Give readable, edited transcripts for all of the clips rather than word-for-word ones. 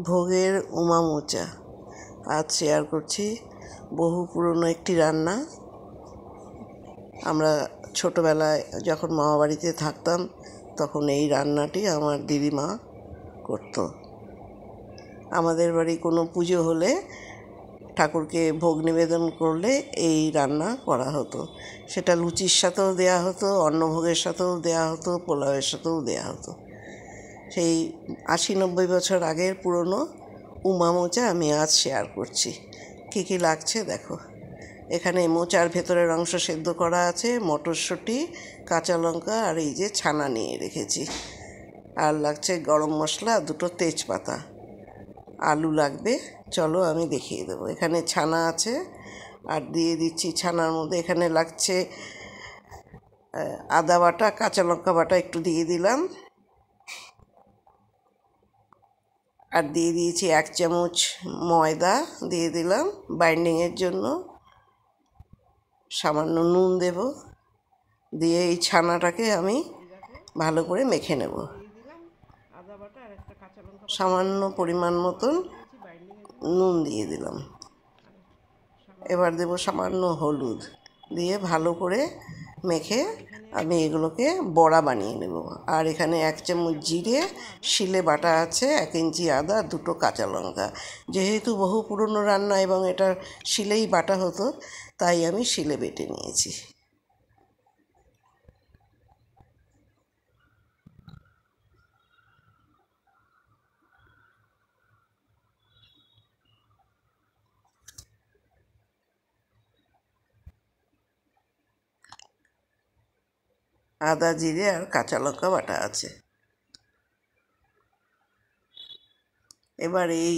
ভোগের উমা মোচা আজ শেয়ার করছি। বহু পুরনো একটি রান্না। আমরা ছোটোবেলায় যখন মামাবাড়িতে থাকতাম তখন এই রান্নাটি আমার দিদিমা করতো। আমাদের বাড়ি কোনো পুজো হলে ঠাকুরকে ভোগ নিবেদন করলে এই রান্না করা হতো। সেটা লুচির সাথেও দেয়া হতো, অন্নভোগের সাথেও দেয়া হতো, পোলাওয়ের সাথেও দেয়া হতো। সেই ৮০-৯০ বছর আগের পুরনো উমা মোচা আমি আজ শেয়ার করছি। কী কী লাগছে দেখো। এখানে মোচার ভেতরের অংশ সেদ্ধ করা আছে, মটরশুঁটি, কাঁচা লঙ্কা আর এই যে ছানা নিয়ে রেখেছি। আর লাগছে গরম মশলা, 2টো তেজপাতা, আলু লাগবে। চলো আমি দেখিয়ে দেবো। এখানে ছানা আছে আর দিয়ে দিচ্ছি ছানার মধ্যে। এখানে লাগছে আদা বাটা, কাঁচা লঙ্কা বাটা একটু দিয়ে দিলাম। আর দিয়ে দিয়েছি 1 চামচ ময়দা দিয়ে দিলাম বাইন্ডিংয়ের জন্য। সামান্য নুন দেব, দিয়ে এই ছানাটাকে আমি ভালো করে মেখে নেব। সামান্য পরিমাণ মতন নুন দিয়ে দিলাম। এবার দেব সামান্য হলুদ, দিয়ে ভালো করে মেখে আমি এগুলোকে বড়া বানিয়ে নেব। আর এখানে 1 চামচ জিরে শিলে বাটা আছে, 1 ইঞ্চি আদা, 2টো কাঁচা লঙ্কা। যেহেতু বহু পুরনো রান্না এবং এটা শিলেই বাটা হতো, তাই আমি শিলে বেটে নিয়েছি। আদা, জিরে আর কাঁচা লঙ্কা বাটা আছে। এবার এই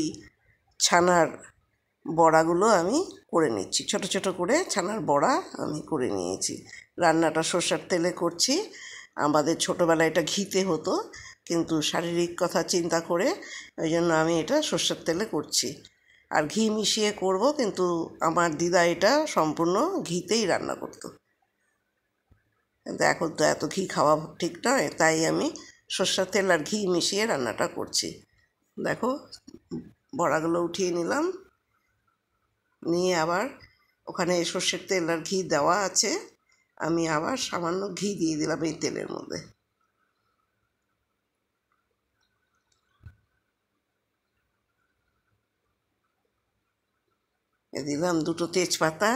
ছানার বড়াগুলো আমি করে নিচ্ছি। ছোট ছোট করে ছানার বড়া আমি করে নিয়েছি। রান্নাটা সরষের তেলে করছি। আমাদের ছোটোবেলায় এটা ঘিতে হতো, কিন্তু শারীরিক কথা চিন্তা করে ওই জন্য আমি এটা সরষের তেলে করছি। আর ঘি মিশিয়ে করব, কিন্তু আমার দিদা এটা সম্পূর্ণ ঘিতেই রান্না করতো। কিন্তু এখন তো এত ঘি খাওয়া ঠিক নয়, তাই আমি সরষের তেল আর ঘি মিশিয়ে রান্নাটা করছি। দেখো, বড়াগুলো উঠিয়ে নিলাম, নিয়ে আবার ওখানে সর্ষের তেল আর ঘি দেওয়া আছে, আমি আবার সামান্য ঘি দিয়ে দিলাম এই তেলের মধ্যে। দিলাম 2টো তেজপাতা,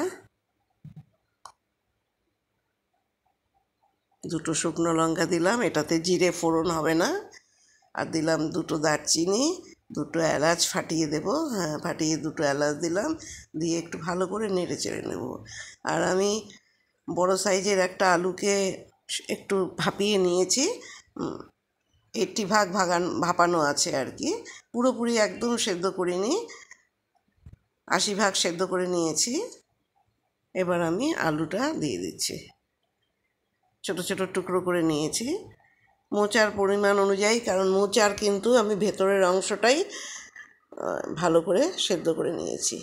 2টো শুকনো লঙ্কা দিলাম, এটাতে জিরে ফোড়ন হবে না। আর দিলাম 2টো দারচিনি, 2টো এলাচ ফাটিয়ে দেব। হ্যাঁ, ফাটিয়ে 2টো এলাচ দিলাম, দিয়ে একটু ভালো করে নেড়ে চেড়ে নেব। আর আমি বড় সাইজের একটা আলুকে একটু ভাপিয়ে নিয়েছি। 80% ভাপানো আছে আর কি, পুরোপুরি একদম সেদ্ধ করিনি, 80% সেদ্ধ করে নিয়েছি। এবার আমি আলুটা দিয়ে দিচ্ছি, ছোট ছোট টুকরো করে নিয়েছি মোচার পরিমাণ অনুযায়ী, কারণ মোচার কিন্তু আমি ভেতরের অংশটাই ভালো করে সেদ্ধ করে নিয়েছি।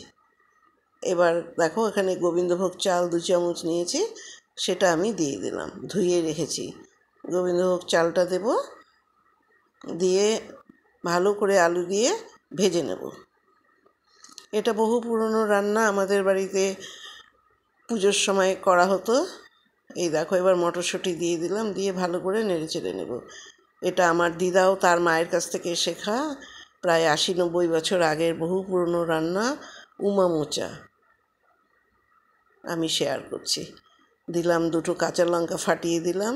এবার দেখো, এখানে গোবিন্দভোগ চাল 2 চামচ নিয়েছি, সেটা আমি দিয়ে দিলাম, ধুয়ে রেখেছি। গোবিন্দভোগ চালটা দেব, দিয়ে ভালো করে আলু দিয়ে ভেজে নেব। এটা বহু পুরনো রান্না, আমাদের বাড়িতে পুজোর সময় করা হতো। এই দেখো, এবার মটরশুঁটি দিয়ে দিলাম, দিয়ে ভালো করে নেড়ে চেড়ে নেব। এটা আমার দিদাও তার মায়ের কাছ থেকে শেখা, প্রায় ৮০-৯০ বছর আগের বহু পুরনো রান্না উমা মোচা আমি শেয়ার করছি। দিলাম 2টো কাঁচা লঙ্কা ফাটিয়ে দিলাম।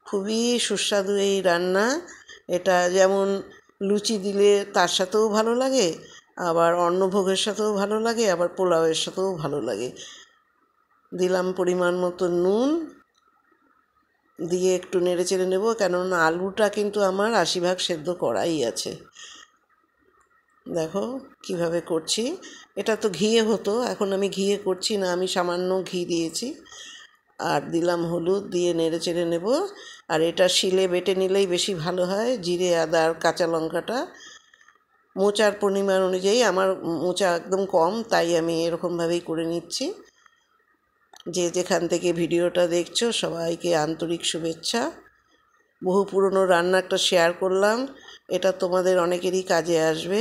খুবই সুস্বাদু এই রান্না। এটা যেমন লুচি দিলে তার সাথেও ভালো লাগে, আবার অন্নভোগের সাথেও ভালো লাগে, আবার পোলাওয়ের সাথেও ভালো লাগে। দিলাম পরিমাণ মতো নুন, দিয়ে একটু নেড়ে চেড়ে নেব, কেননা আলুটা কিন্তু আমার 80% সেদ্ধ করাই আছে। দেখো কিভাবে করছি। এটা তো ঘিয়ে হতো, এখন আমি ঘিয়ে করছি না, আমি সামান্য ঘি দিয়েছি। আর দিলাম হলুদ, দিয়ে নেড়ে চেড়ে নেব। আর এটা শিলে বেটে নিলেই বেশি ভালো হয়, জিরে, আদা আর কাঁচা লঙ্কাটা। মোচার পরিমাণ অনুযায়ী, আমার মোচা একদম কম, তাই আমি এরকমভাবেই করে নিচ্ছি। যে যেখান থেকে ভিডিওটা দেখছো সবাইকে আন্তরিক শুভেচ্ছা। বহু পুরনো রান্না একটা শেয়ার করলাম, এটা তোমাদের অনেকেরই কাজে আসবে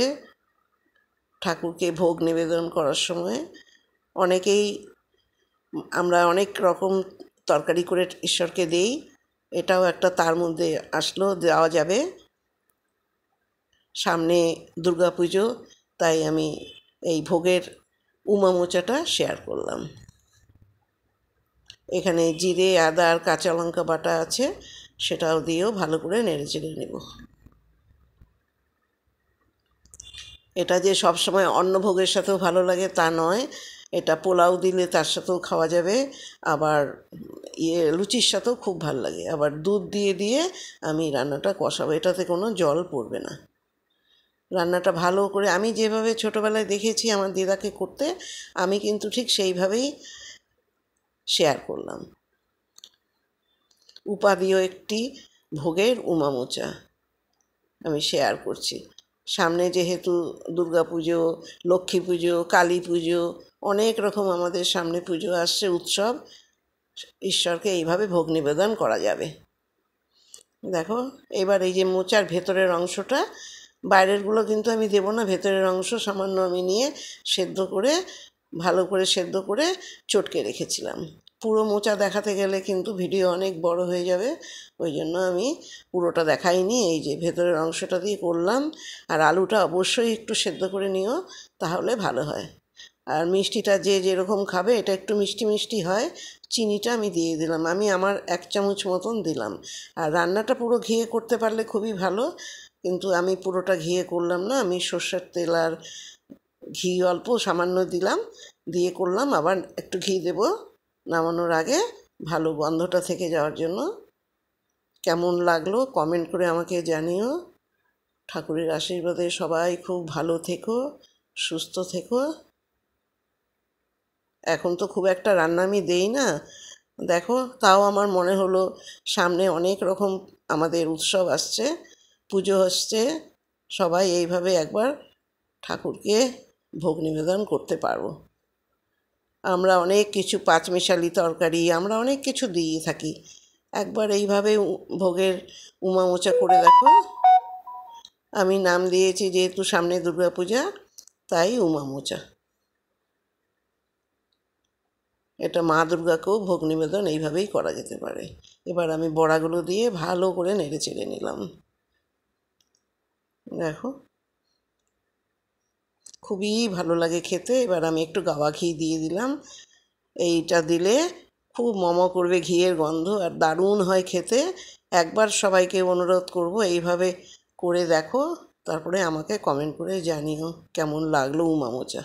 ঠাকুরকে ভোগ নিবেদন করার সময়। অনেকেই আমরা অনেক রকম তরকারি করে ঈশ্বরকে দিই, এটাও একটা তার মধ্যে আসলো, দেওয়া যাবে। সামনে দুর্গাপুজো, তাই আমি এই ভোগের উমামোচাটা শেয়ার করলাম। এখানে জিরে, আদা আর কাঁচা লঙ্কা বাটা আছে, সেটাও দিয়েও ভালো করে নেড়ে চেড়ে নেব। এটা যে সব সময় অন্নভোগের সাথেও ভালো লাগে তা নয়, এটা পোলাও দিলে তার সাথেও খাওয়া যাবে, আবার লুচির সাথেও খুব ভালো লাগে। আবার দুধ দিয়ে দিয়ে আমি রান্নাটা কষাবো, এটাতে কোনো জল পড়বে না। রান্নাটা ভালো করে আমি যেভাবে ছোটোবেলায় দেখেছি আমার দিদাকে করতে, আমি কিন্তু ঠিক সেইভাবেই শেয়ার করলাম। উপাদেয় একটি ভোগের উমামোচা আমি শেয়ার করছি। সামনে যেহেতু দুর্গাপুজো, লক্ষ্মী পুজো, কালী পুজো, অনেক রকম আমাদের সামনে পুজো আসছে, উৎসব, ঈশ্বরকে এইভাবে ভোগ নিবেদন করা যাবে। দেখো, এবার এই যে মোচার ভেতরের অংশটা, বাইরেরগুলো কিন্তু আমি দেবো না, ভেতরের অংশ সামান্য আমি নিয়ে সেদ্ধ করে, ভালো করে সেদ্ধ করে চটকে রেখেছিলাম। পুরো মোচা দেখাতে গেলে কিন্তু ভিডিও অনেক বড় হয়ে যাবে, ওই জন্য আমি পুরোটা দেখাইনি। এই যে ভেতরের অংশটা দিয়ে করলাম। আর আলুটা অবশ্যই একটু সেদ্ধ করে নিও, তাহলে ভালো হয়। আর মিষ্টিটা যে যেরকম খাবে, এটা একটু মিষ্টি মিষ্টি হয়, চিনিটা আমি দিয়ে দিলাম, আমি আমার 1 চামচ মতন দিলাম। আর রান্নাটা পুরো ঘিয়ে করতে পারলে খুবই ভালো, কিন্তু আমি পুরোটা ঘিয়ে করলাম না, আমি সর্ষের তেল আর ঘি অল্প সামান্য দিলাম, দিয়ে করলাম। আবার একটু ঘি দেব নামানোর আগে, ভালো গন্ধটা থেকে যাওয়ার জন্য। কেমন লাগলো কমেন্ট করে আমাকে জানিও। ঠাকুরের আশীর্বাদে সবাই খুব ভালো থেকো, সুস্থ থেকো। এখন তো খুব একটা রান্না আমি দেই না, দেখো, তাও আমার মনে হলো সামনে অনেক রকম আমাদের উৎসব আসছে, পুজো আসছে, সবাই এইভাবে একবার ঠাকুরকে ভোগ নিবেদন করতে পারবো। আমরা অনেক কিছু পাঁচমিশালি তরকারি, আমরা অনেক কিছু দিয়ে থাকি, একবার এইভাবে ভোগের উমামোচা করে দেখো। আমি নাম দিয়েছি যেহেতু সামনে দুর্গাপূজা, তাই উমামোচা। এটা মা দুর্গাকেও ভোগ নিবেদন এইভাবেই করা যেতে পারে। এবার আমি বড়াগুলো দিয়ে ভালো করে নেড়ে চেড়ে নিলাম। দেখো, খুবই ভালো লাগে খেতে। এবার আমি একটু গাওয়া ঘি দিয়ে দিলাম, এইটা দিলে খুব করবে ঘিয়ের গন্ধ, আর দারুণ হয় খেতে। একবার সবাইকে অনুরোধ করব এইভাবে করে দেখো, তারপরে আমাকে কমেন্ট করে জানিও কেমন লাগলো উমামোচা।